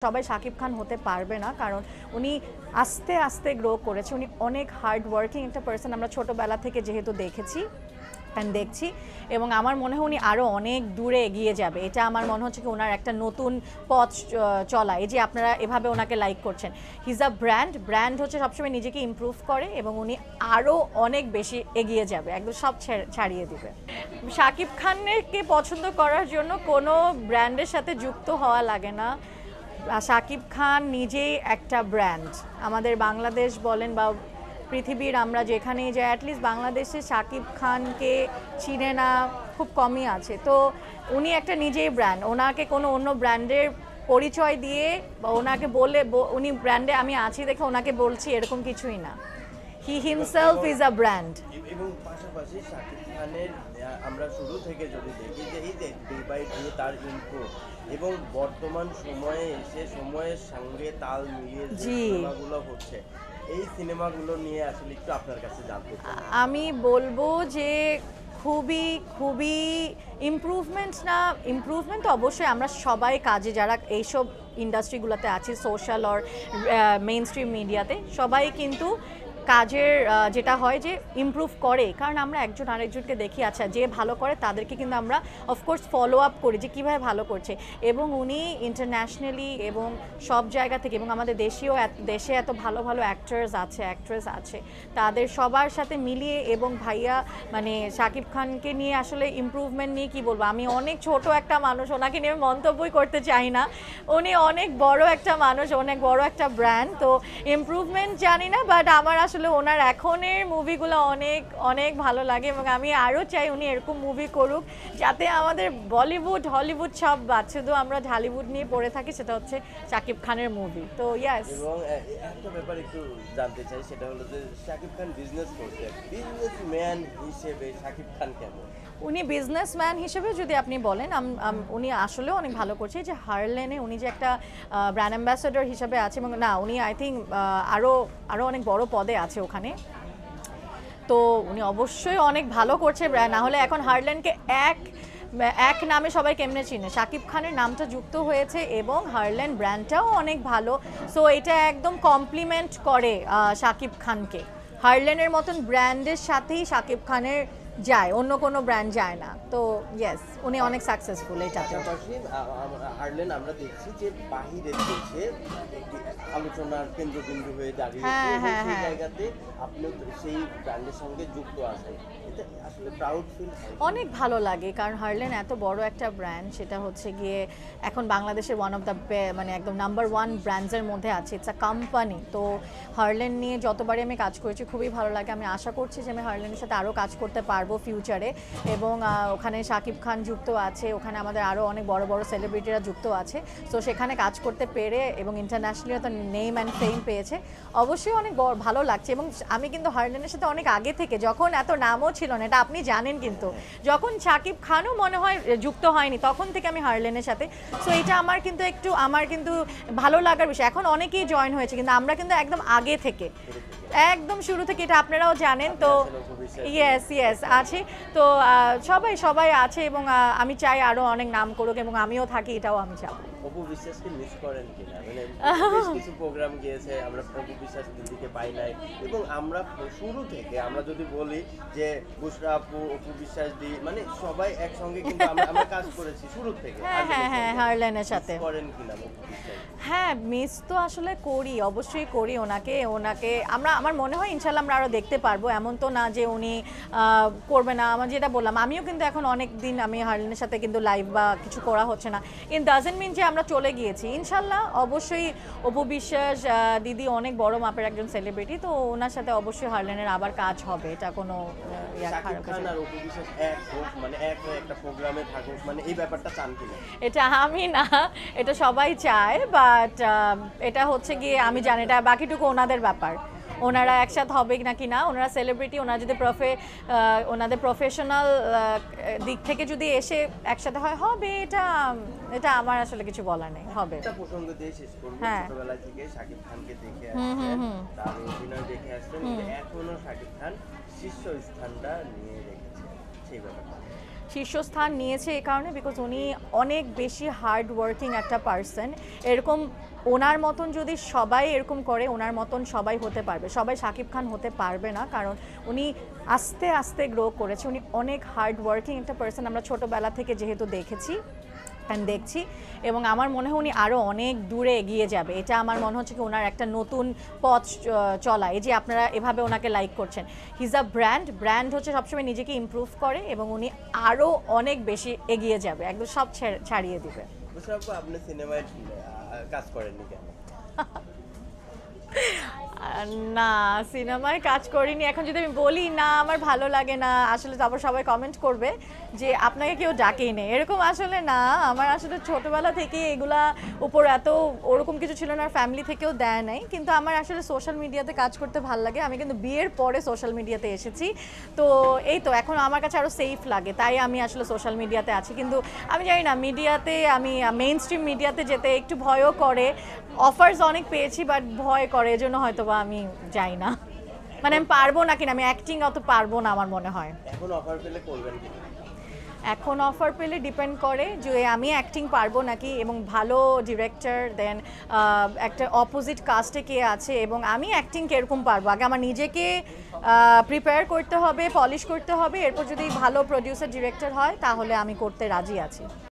সবাই শাকিব খান হতে পারবে না, কারণ উনি আস্তে আস্তে গ্রো করেছে। উনি অনেক হার্ড ওয়ার্কিং একটা পার্সন, আমরা ছোটোবেলা থেকে যেহেতু দেখেছি অ্যান্ড দেখছি, এবং আমার মনে হয় উনি আরও অনেক দূরে এগিয়ে যাবে। এটা আমার মনে হচ্ছে কি ওনার একটা নতুন পথ চলা, এই যে আপনারা এভাবে ওনাকে লাইক করছেন। হিজ আ ব্র্যান্ড হচ্ছে সবসময় নিজেকে ইমপ্রুভ করে, এবং উনি আরও অনেক বেশি এগিয়ে যাবে, একদম সব ছাড়িয়ে দিবে। শাকিব খানকে পছন্দ করার জন্য কোনো ব্র্যান্ডের সাথে যুক্ত হওয়া লাগে না। শাকিব খান নিজেই একটা ব্র্যান্ড। আমাদের বাংলাদেশ বলেন বা পৃথিবীর আমরা যেখানেই যাই, অ্যাটলিস্ট বাংলাদেশে শাকিব খানকে চিনে না খুব কমই আছে। তো উনি একটা নিজেই ব্র্যান্ড, ওনাকে কোনো অন্য ব্র্যান্ডের পরিচয় দিয়ে বা ওনাকে বলে উনি ব্র্যান্ডে আমি আছি দেখে ওনাকে বলছি এরকম কিছুই না। He himself is a brand. এবং পাশাপাশি শাকিব খানের আমরা শুরু থেকে যদি দেখি যে এই যে ডে বাই ডে তার ইমপ্রুভ, এবং বর্তমান সময়ে এসে সময়ের সঙ্গে তাল মিলিয়ে যে সিনেমাগুলো হচ্ছে, এই সিনেমাগুলো নিয়ে আসলে একটু আপনার কাছে জানতে চাই। আমি বলবো যে খুবই খুবই ইমপ্রুভমেন্ট তো অবশ্যই। আমরা সবাই কাজে যারা এইসব ইন্ডাস্ট্রিগুলোতে আছি, সোশ্যাল অর মেইন স্ট্রিম মিডিয়াতে, সবাই কিন্তু কাজের যেটা হয় যে ইমপ্রুভ করে, কারণ আমরা একজন আরেকজনকে দেখি, আচ্ছা যে ভালো করে তাদেরকে কিন্তু আমরা অফকোর্স ফলো আপ করি যে কীভাবে ভালো করছে। এবং উনি ইন্টারন্যাশনালি এবং সব জায়গা থেকে, এবং আমাদের দেশে এত ভালো ভালো অ্যাক্ট্রেস আছে, তাদের সবার সাথে মিলিয়ে, এবং ভাইয়া মানে শাকিব খানকে নিয়ে আসলে ইমপ্রুভমেন্ট নিয়ে কী বলবো, আমি অনেক ছোট একটা মানুষ, ওনাকে নিয়ে মন্তব্যই করতে চাই না। উনি অনেক বড় একটা মানুষ, অনেক বড় একটা ব্র্যান্ড। তো ইমপ্রুভমেন্ট জানি না, বাট আমার আসলে ওনার এখনের মুভিগুলো অনেক অনেক ভালো লাগে, এবং আমি আরও চাই উনি এরকম মুভি করুক যাতে আমাদের বলিউড হলিউড সব বাদ, শুধু আমরা ঢালিউড নিয়ে পড়ে থাকি, সেটা হচ্ছে শাকিব খানের মুভি। তো ইয়াস, এবং একটা ব্যাপার একটু জানতে চাই, সেটা হলো যে শাকিব খান বিজনেস করছে, বিজনেসম্যান হিসেবে শাকিব খান কেমন? উনি বিজনেসম্যান হিসেবে যদি আপনি বলেন, উনি আসলেও অনেক ভালো করছে। যে হারলেনে উনি যে একটা ব্র্যান্ড অ্যাম্বাসেডর হিসেবে আছে, এবং না উনি আই থিঙ্ক আরও অনেক বড় পদে আছে ওখানে। তো উনি অবশ্যই অনেক ভালো করছে, না হলে এখন হারলেনকে এক নামে সবাই কেমনে চিনে, শাকিব খানের নামটা যুক্ত হয়েছে, এবং হারলেন ব্র্যান্ডটাও অনেক ভালো। সো এটা একদম কমপ্লিমেন্ট করে শাকিব খানকে। হারলেনের মতন ব্র্যান্ডের সাথেই শাকিব খানের যায়, অন্য কোনো ব্র্যান্ড যায় না। তো ইয়েস, উনি অনেক সাকসেসফুল এটাতে। পাশাপাশি হারলেন আমরা দেখছি যে বাহিরের দেশে একটি আলোচনার কেন্দ্রবিন্দু হয়ে দাঁড়িয়েছে, এবং সেই জায়গাতে আপনি সেই ব্র্যান্ডের সঙ্গে যুক্ত আছেন, এটা আসলে প্রাউড ফিল হয়। অনেক ভালো লাগে, কারণ হারলেন এত বড় একটা ব্র্যান্ড, সেটা হচ্ছে গিয়ে এখন বাংলাদেশের ওয়ান অফ দ্য মানে একদম নাম্বার 1 ব্র্যান্ডসের মধ্যে আছে। It's a company. তো হারলেন নিয়ে যতবারই আমি কাজ করেছি খুবই ভালো লাগে। আমি আশা করছি যে আমি হারলেনের সাথে আরও কাজ করতে পারবো ফিউচারে, এবং ওখানে শাকিব খান যুক্ত আছে, ওখানে আমাদের আরও অনেক বড় বড় সেলিব্রিটিরা যুক্ত আছে। সো সেখানে কাজ করতে পেরে, এবং ইন্টারন্যাশনালি তো নেম অ্যান্ড ফেম পেয়েছে, অবশ্যই অনেক ভালো লাগছে। এবং আমি কিন্তু হারলেনের সাথে অনেক আগে থেকে, যখন এত নামও ছিল না, এটা আপনি জানেন, কিন্তু যখন শাকিব খানও মনে হয় যুক্ত হয়নি, তখন থেকে আমি হারলেনের সাথে। সো এটা আমার কিন্তু ভালো লাগার বিষয়। এখন অনেকেই জয়েন হয়েছে, কিন্তু আমরা কিন্তু একদম আগে থেকে, একদম শুরু থেকে, এটা আপনারাও জানেন। তো ইয়েস আছে। তো সবাই আছে, এবং আমি চাই আরো অনেক নাম করুক, এবং আমিও থাকি, এটাও আমি চাই। অপু বিশ্বাসকে মিস করেন কিনা? মানে বেশ কিছু প্রোগ্রাম গিয়েছে, আমরা অপু বিশ্বাস দিদিকে পাই নাই, এবং আমরা শুরু থেকে আমরা যদি বলি যে বুশরা আপু, অপু বিশ্বাস দি, মানে সবাই একসঙ্গে কিন্তু আমরা কাজ করেছি শুরু থেকে। হ্যাঁ, হারলেনের সাথে করেন কিনা অপু বিশ্বাস? হ্যাঁ, মিস তো আসলে করি, অবশ্যই করি ওনাকে। আমার মনে হয় ইনশাল্লাহ আমরা আরও দেখতে পারবো। এমন তো না যে উনি করবে না। আমার যেটা বললাম, আমিও কিন্তু এখন অনেক দিন আমি হারলেনের সাথে কিন্তু লাইভ বা কিছু করা হচ্ছে না, ইন ডাজেন্ট মিন যে আমরা চলে গিয়েছি। ইনশাল্লাহ অবশ্যই অপু বিশ্বাস দিদি অনেক বড় মাপের একজন সেলিব্রিটি, তো ওনার সাথে অবশ্যই হারলেনের আবার কাজ হবে, এটা কোনো শাকিব খান আর অপু বিশ্বাস এক হোক, মানে এক হয়ে একটা প্রোগ্রামে থাকুক, মানে এই ব্যাপারটা চান কিনা? এটা আমি না, এটা সবাই চায়, বাট এটা হচ্ছে গিয়ে আমি জানি, এটা বাকিটুকু ওনাদের ব্যাপার। ওনারা একসাথে হবে নাকি না, ওনারা সেলিব্রিটি, ওনারা যদি ওনাদের প্রফেশনাল দিক থেকে যদি এসে একসাথে হবে, এটা আমার আসলে কিছু বলার নেই, হবে। একটা প্রসঙ্গ দিয়ে শেষ করব। ছোটবেলা থেকে শাকিব খানকে দেখে আসছেন, তার অভিনয় দেখে আসছেন, এখনো শাকিব খান শীর্ষস্থানটা নিয়ে রেখেছে, সেই ব্যাপারটা শীর্ষস্থান নিয়েছে এই কারণে, বিকজ উনি অনেক বেশি হার্ড ওয়ার্কিং একটা পার্সন। এরকম ওনার মতন যদি সবাই এরকম করে, ওনার মতন সবাই হতে পারবে, সবাই শাকিব খান হতে পারবে না, কারণ উনি আস্তে আস্তে গ্রো করেছে, উনি অনেক হার্ড ওয়ার্কিং একটা পার্সন, আমরা ছোটোবেলা থেকে যেহেতু দেখেছি অ্যান্ড দেখছি, এবং আমার মনে হয় উনি আরও অনেক দূরে এগিয়ে যাবে। এটা আমার মনে হচ্ছে কি ওনার একটা নতুন পথ চলা, এই যে আপনারা এভাবে ওনাকে লাইক করছেন, হিজ আ ব্র্যান্ড হচ্ছে সবসময় নিজেকে ইমপ্রুভ করে, এবং উনি আরও অনেক বেশি এগিয়ে যাবে, একদম সব ছাড়িয়ে দিবে। আপনি সিনেমায় কাজ করেননি কেন? না, সিনেমায় কাজ করিনি। এখন যদি আমি বলি না আমার ভালো লাগে না, আসলে তারপর সবাই কমেন্ট করবে যে আপনাকে কেউ ডাকেই নেই, এরকম আসলে না। আমার আসলে ছোটোবেলা থেকে এগুলা উপর এত ওরকম কিছু ছিল না, ফ্যামিলি থেকেও দেয় নাই, কিন্তু আমার আসলে সোশ্যাল মিডিয়াতে কাজ করতে ভালো লাগে। আমি কিন্তু বিয়ের পরে সোশ্যাল মিডিয়াতে এসেছি, তো এই তো এখন আমার কাছে আরও সেফ লাগে, তাই আমি আসলে সোশ্যাল মিডিয়াতে আছি। কিন্তু আমি জানি না, মিডিয়াতে আমি মেইন স্ট্রিম মিডিয়াতে যেতে একটু ভয়ও করে, অফার্স অনেক পেয়েছি বাট ভয় করে, এজন্য হয়তো বা আমি যাই না। মানে আমি পারবো না কিনা, আমি অ্যাক্টিং অত পারবো না আমার মনে হয়। এখন অফার পেলে করবেন কি? এখন অফার পেলে ডিপেন্ড করে যে আমি অ্যাক্টিং পারবো নাকি, এবং ভালো ডিরেক্টর, দেন একটা অপোজিট কাস্টে কে আছে, এবং আমি অ্যাক্টিং কীরকম পারবো, আগে আমার নিজেকে প্রিপেয়ার করতে হবে, পলিশ করতে হবে, এরপর যদি ভালো প্রডিউসার ডিরেক্টর হয় তাহলে আমি করতে রাজি আছি।